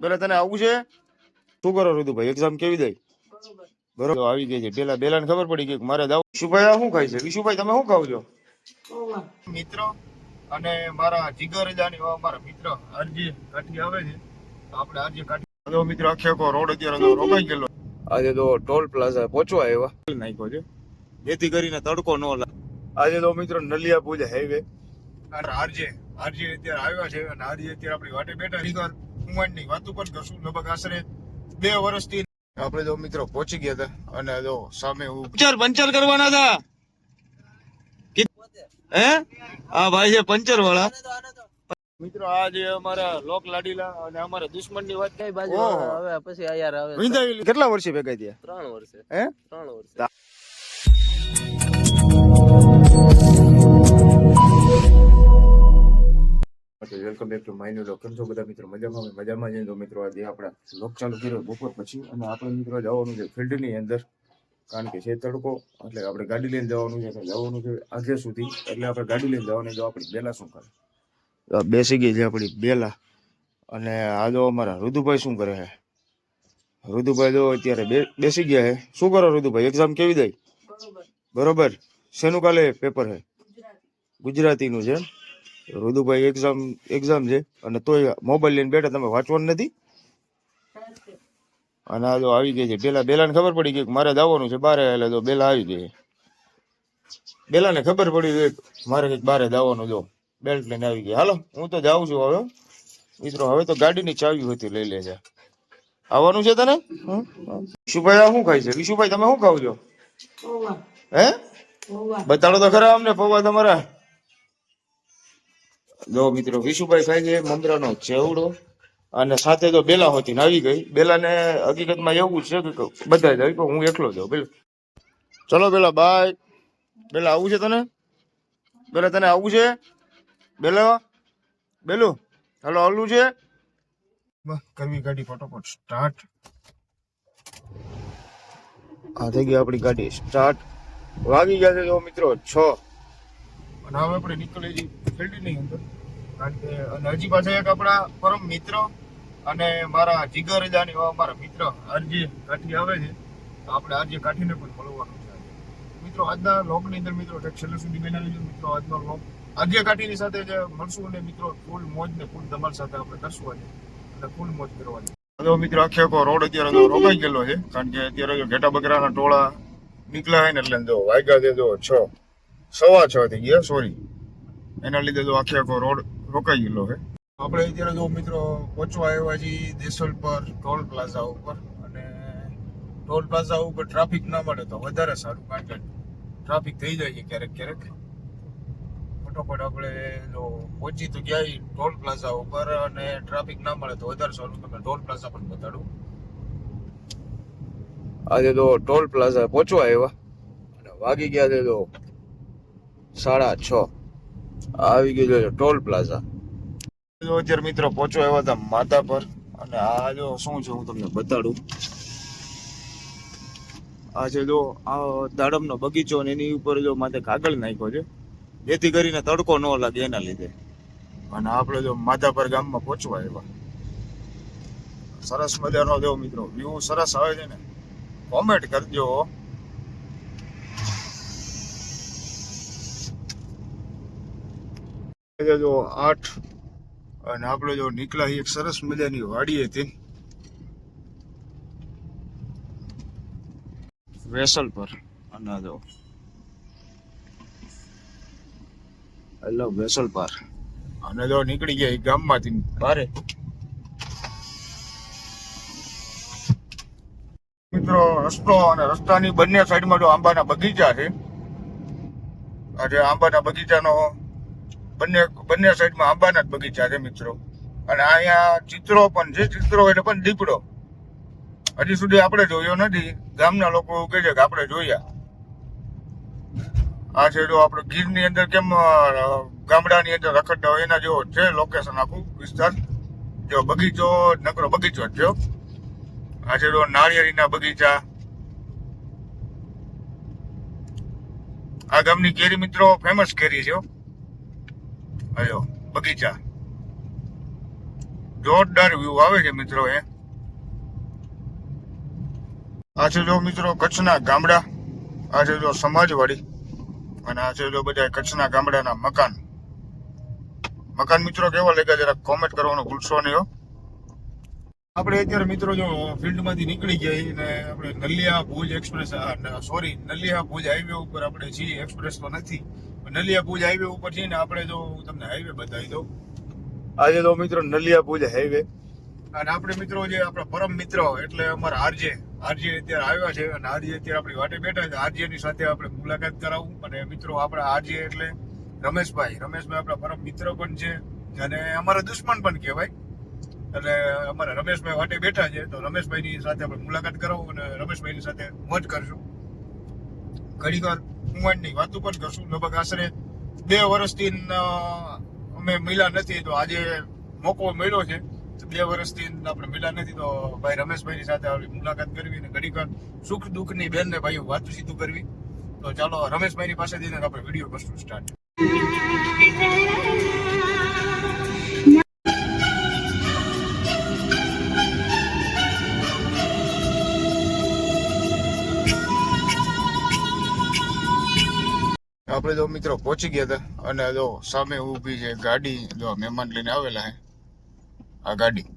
પેલા તને આવું છે? શું કરો ઋતુભાઈ? એક્ઝામ કેવી ગઈ? બરોબર આવી ગઈ છે. પેલા બેલાને ખબર પડી ગઈ મારે જાવ. વિશુભાઈ આ શું ખાય છે? વિશુભાઈ તમે શું ખાવ છો? મિત્ર અને મારા જીગર જાની મારા મિત્ર આરજે કાઠી આવે છે. આપણે આરજે કાઠી મિત્ર આખે આખો રોડ અત્યારે તો રોકાઈ ગયેલો. આજે તો ટોલ પ્લાઝા પહોંચવા આવ્યા નાખ્યો છે જેથી કરીને તડકો ન લાગે. આજે તો મિત્રો નલિયા પૂજા હાઈવે આરજે અત્યારે આવ્યા છે અને આરજે અત્યારે આપણી વાટે બેઠા રીગર ઉમંડની વાતો પણ કરશું. લગભગ આશરે 2 વર્ષથી આપણે તો મિત્રો પહોંચી ગયા હતા અને જો સામે પંચર કરવાના હતા. હે હા ભાઈ છે પંચર વાળા મિત્રો. આ જે અમારા લોક લાડીલા અને અમારા દુશ્મન ની વાત કઈ બાજુ હવે પછી આ યાર આવે. કેટલા વર્ષે ભેગા થયા? 3 વર્ષે. હે 3 વર્ષે. Welcome back to my new vlog. કેમ છો બધા મિત્રો? મજામાં જઈએ તો મિત્રો આજે આપણે વ્લોગ ચાલુ કર્યો બપોર પછી અને આપણે મિત્રો જવાનું છે ફિલ્ડની અંદર, કારણ કે છે તડકો એટલે આપણે ગાડી લઈને જવાનું છે આજે સુધી. એટલે આપણે ગાડી લઈને જવાની. જો આપણી બેલા શું કરે? બેસી ગઈ છે આપણી બેલા. અને આ જો અમારા ઋતુભાઈ શું કરે છે? ઋતુભાઈ જો અત્યારે બેસી ગયા છે. શું કરો ઋતુભાઈ? એક્ઝામ કેવી ગઈ? બરોબર. શેનું કાલે પેપર છે? ગુજરાતીનું છે. રુદુભાઈ એક્ઝામ છે અને તોય મોબાઈલ લઈને બેઠા. તમે વાંચવાનું નથી? અને આ જો આવી ગઈ છે બેલાને ખબર પડી ગઈ મારે જવાનું છે બારે. એટલે તો બેલા આવી ગઈ. બેલાને ખબર પડી ગઈ મારે કઈક બારે જવાનું. જો બેલ્ટ લઈને આવી ગઈ. હાલો હું તો જાઉં છું હવે મિત્રો. હવે તો ગાડીની ચાવી હતી લઈ લેજે. આવવાનું છે તને? વિશુભાઈ આ શું ખાય છે? વિશુભાઈ તમે શું ખાવ છો? હે બતાડો તો ખરા અમને પૌવા તમારા. જો મિત્રો વિશુભાઈ ખાય છે મમરાનો ચેવડો અને સાથે તો બેલા હોતી આવી ગઈ. બેલાને હકીકતમાં એવું છે કે બધા જાય પણ હું એકલો જાઉં. પેલો ચલો પેલા બાય. પેલા આવું છે તને? પેલા તને આવું છે? બેલા બેલું હાલો આવલું છે. કરવી ગાડી ફટાફટ સ્ટાર્ટ. આ થઈ ગઈ આપણી ગાડી સ્ટાર્ટ. વાગી ગયા છે જો મિત્રો 6 અને હવે આપણે નીકળી જઈએ ફિલ્ડની અંદર. કારણ કે અને હજી પાછા એક આપણા પરમ મિત્ર અને મારા જીગર જાની મારા મિત્ર આરજે કાઠી આવે છે. તો આપણે આરજે કાઠીને પણ મળવાનું છે મિત્રો. આજના લોકની અંદર મિત્રો છેલ્લે સુધી બનાવી લીધું મિત્રો. આજનો લોક આરજે કાઠીની સાથે જે મળશું અને મિત્રો ફૂલ મોજ ને ફૂલ ધમાલ સાથે આપણે કરશું આજે અને ફૂલ મોજ કરવાની. હવે મિત્રો આખે આખો રોડ અત્યારે તો રોકાઈ ગયેલો છે. કારણ કે અત્યારે ઘેટા બકરાના ટોળા નીકળ્યા હોય ને એટલે જો વાગ્યા છે જો 6:15 થઈ ગયા સોરી. એના લીધે તો આખે આખો રોડ રોકાઈ ગયેલો છે. આપણે અત્યારે જો મિત્રો પહોંચવા આવ્યા છીએ દેસલ પર ટોલ પ્લાઝા ઉપર. અને ટોલ પ્લાઝા ઉપર ટ્રાફિક ના મળે તો વધારે સારું, કારણ કે ટ્રાફિક થઈ જાય છે ક્યારેક. ફટોફટ આપણે જો પહોંચી તો ગયા ટોલ પ્લાઝા ઉપર અને ટ્રાફિક ના મળે તો વધારે સારું. તમને ટોલ પ્લાઝા પણ બતાડું. આજે તો ટોલ પ્લાઝા પહોંચવા આવ્યા અને વાગી ગયા છે તો 6:30. આવી ગયો છે ટોલ પ્લાઝા. અત્યારે મિત્રો પહોંચવા આવ્યા હતા માતા પર. અને આ જો શું છે હું તમને બતાડું. આ છે જો આ દાડમનો બગીચો અને એની ઉપર જો માથે કાગળ નાખ્યો છે જેથી કરીને તડકો ન લાગે એના લીધે. અને આપણે જો માધાપર ગામમાં પહોંચવા આવ્યા. સરસ મજાનો જો મિત્રો વ્યૂ સરસ આવે છે ને. કોમેન્ટ કરજો. જો 8 અને આપણે જો નીકળ્યા એક સરસ મજાની વાડી હતી વેસલ પર. અને જો હેલો વેસલ પર. અને જો નીકળી ગયા ગામમાંથી બારે. મિત્રો રસ્તો અને રસ્તાની બંને સાઈડમાં જો આંબાના બગીચા છે. આજે આંબાના બગીચાનો બંને સાઈડમાં આંબાના જ બગીચા છે મિત્રો. અને અહીંયા ચિત્રો પણ છે. ચિત્રો એટલે પણ દીપડો હજી સુધી આપણે જોયો નથી. ગામના લોકો કહે છે કે આપણે જોયા. આ છે જો આપણે ગીરની અંદર કેમ ગામડાની અંદર રખડતા હોય એના જેવો છે લોકેશન આખું વિસ્તાર. જો બગીચો નકરો બગીચો જ છે. આ છે જો નાળિયેરીના બગીચા. આ ગામની કેરી મિત્રો ફેમસ કેરી છે. અયો બગીચા જોરદાર વ્યૂ આવે છે મિત્રો. આ છે જો મિત્રો કચ્છના ગામડા, આ છે જો સમાજવાડી, અને આ છે જો બધા કચ્છના ગામડાના મકાન મિત્રો કેવા લાગ્યા જરા કોમેન્ટ કરવાનું ભૂલશો નહીં હો. આપણે અત્યારે મિત્રો જો ફિલ્ડમાંથી નીકળી ગયા ને આપણે નલિયા ભુજ એક્સપ્રેસ નલિયા ભુજ હાઈવે ઉપર આપણે છીએ. એક્સપ્રેસ તો નથી, નલિયા ભુજ હાઈવે ઉપર છીએ ને આપણે. જો હું તમને હાઈવે બતાવી દઉં. આજે તો મિત્રો નલિયા ભુજ હાઈવે, અને આપણે મિત્રો જે આપણા પરમ મિત્ર એટલે અમારા આરજે અત્યારે આવ્યા છે, અને આરજે અત્યારે આપણી વાટે બેઠા છે. આરજે ની સાથે આપણે મુલાકાત કરાવું. અને મિત્રો આપણા આરજે એટલે રમેશભાઈ આપણા પરમ મિત્ર પણ છે અને અમારા દુશ્મન પણ કહેવાય. એટલે અમારા રમેશભાઈ વાટે બેઠા છે, તો રમેશભાઈની સાથે આપણે મુલાકાત કરાવું અને રમેશભાઈની સાથે મોજ કરશું. ઘડીક વાર કુંવાડની વાતો પણ કરશું. લગભગ આશરે 2 વર્ષથી અમે મળ્યા નથી, તો આજે મોકો મળ્યો છે. 2 વર્ષથી આપણે મળ્યા નથી, તો ભાઈ રમેશભાઈની સાથે આપણી મુલાકાત કરવી અને ઘડીક વાર સુખ દુઃખની બેનને ભાઈઓ વાતો સીધું કરવી. તો ચાલો રમેશભાઈની પાસે જઈને આપણે વિડીયો કરશું સ્ટાર્ટ. આપણે જો મિત્રો પહોંચી ગયા હતા, અને જો સામે ઊભી છે ગાડી. જો મહેમાન લઈને આવેલા છે આ ગાડી,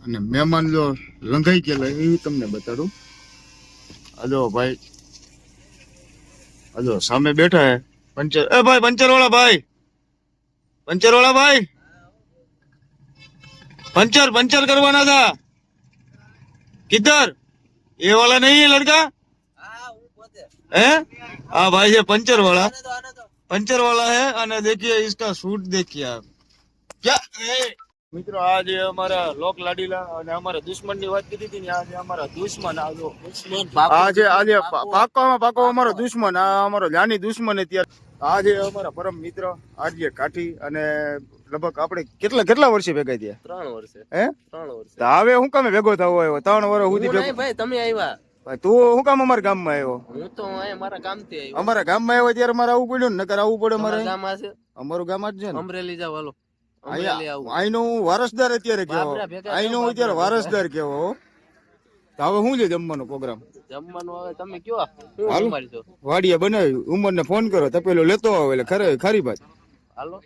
અને મહેમાન જો લંઘાઈ ગયેલા એ તમને બતાડું. હજો ભાઈ, હજો સામે બેઠા હે પંચર. એ ભાઈ પંચર વાળા ભાઈ, पंचर करवाना था. किधर? ये वाला नहीं है लड़का? है? हाँ भाई ये पंचर वाला है. અને देखिए इसका सूट देखिए आप क्या. મિત્રો આજે અમારા લોક લાડીલા અને અમારા દુશ્મન ની વાત કરી હતી ને, આજે અમારા દુશ્મન આવ્યો. આજે પાકો અમારો દુશ્મન, આ અમારો જાની દુશ્મન. અત્યારે આજે અમારા પરમ મિત્ર આરજે કાઠી, અને લગભગ આપણે કેટલા વર્ષે ભેગા થયા? 3 વર્ષે. હે 3 વર્ષે. હવે હું કામે ભેગો થવો આવ્યો? 3 વર્ષ સુધી ભેગો. ભાઈ તમે આવ્યા. ભાઈ તું હું કામ અમારા ગામમાં આવ્યો? હું તો અહીંયા મારા કામથી આવ્યો. અમારા ગામમાં આવ્યો ત્યારે મારે આવવું પડ્યું ને, નકર આવવું પડે મારે. ગામ આ છે, અમારું ગામ જ છે ને. અમરેલી જાવ હાલો. આઈનો હું વારસદાર અત્યારે કેવો, આઈનો હું અત્યારે વારસદાર કેવો. તો હવે શું છે જમવાનો પ્રોગ્રામ? જમવાનું હવે તમે કયો, હું તમારી છો વાડિયા બનાવ્યું. ઉમરને ફોન કરો તો પેલો લેતો આવે એટલે ખારી ભાત. હાલો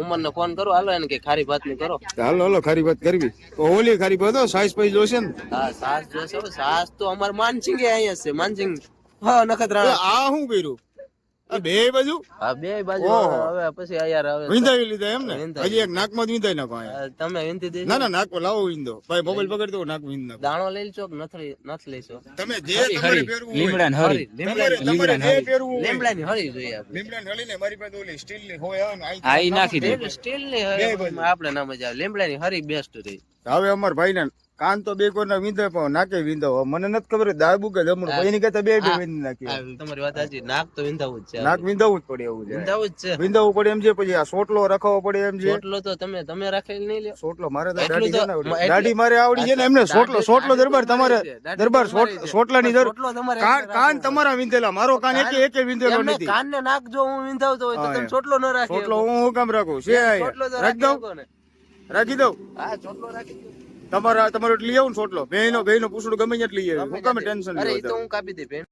ઉમરને ફોન કરો, હાલો એને કે ખારી ભાત ની કરો. હાલો ખારી ભાત કરવી તો ઓલી ખારી ભાત સાઈઝ પૈસ જોશે ને. હા સાસ જોશે. સાસ તો અમાર માનસિંગ અહીંયા છે. માનસિંગ હા નખત્રાણા. આ શું કર્યું? આ બે બાજુ? હા બે બાજુ. હવે પછી યાર હવે વિંધાવી લીધા એમ ને? હજી એક નાકમાં જ વિંધાઈ નાખો. તમે વિંધી દે. ના નાકમાં લાવો વિંધો. ભાઈ મોબાઈલ પકડ દો, નાક વિંધ નાખો. દાણો લઈ લો કે નથી લઈશો? તમે જે તમારે પહેરવું હોય. લીમડાની હળી. તમારે જે પહેરવું હોય. લીમડાની હળી જોઈએ આપણે. લીમડાની હળી ને મારી પાસે ઓલી સ્ટીલ ની હોય ને, આઈ નાખી દે. સ્ટીલ ની આપણે ના મજા આવે. લીમડાની હળી બેસ્ટ રહી. હવે અમાર ભાઈ ને કાન તો બે કોરના વિંધે પણ નાકે વિંધો. મને નથી ખબર દાબુ કે જમણું, એની કરતા બે વિંધ નાખી. તમારી વાત સાચી. નાક તો વિંધાવું જ છે. નાક વિંધાવું જ પડે એવું છે. વિંધાવું જ છે. વિંધાવું પડે એમ છે. પછી આ સોટલો રખાવો પડે એમ છે. સોટલો તો તમે રાખેલ નહીં લ્યો. સોટલો મારે તો દાઢી છે ને, દાઢી મારે આવડી છે ને. એમને સોટલો દરબાર તમારે દરબાર સોટલાની જરૂર. કાન તમારા વિંધેલા, મારો કાન એકે વિંધેલો નથી. કાન ને નાક જો હું વિંધાવતો હોય તો તમે સોટલો ન રાખે. સોટલો હું કામ રાખું છે? રાખી દઉં. હા સોટલો રાખી દઉં. તમારું લઈ આવું સોટલો. બેનો પૂછડું ગમે ત્યાં લઈ આવ્યું. હું કામે ટેન્શન અરે તો હું કાપી દે બેન.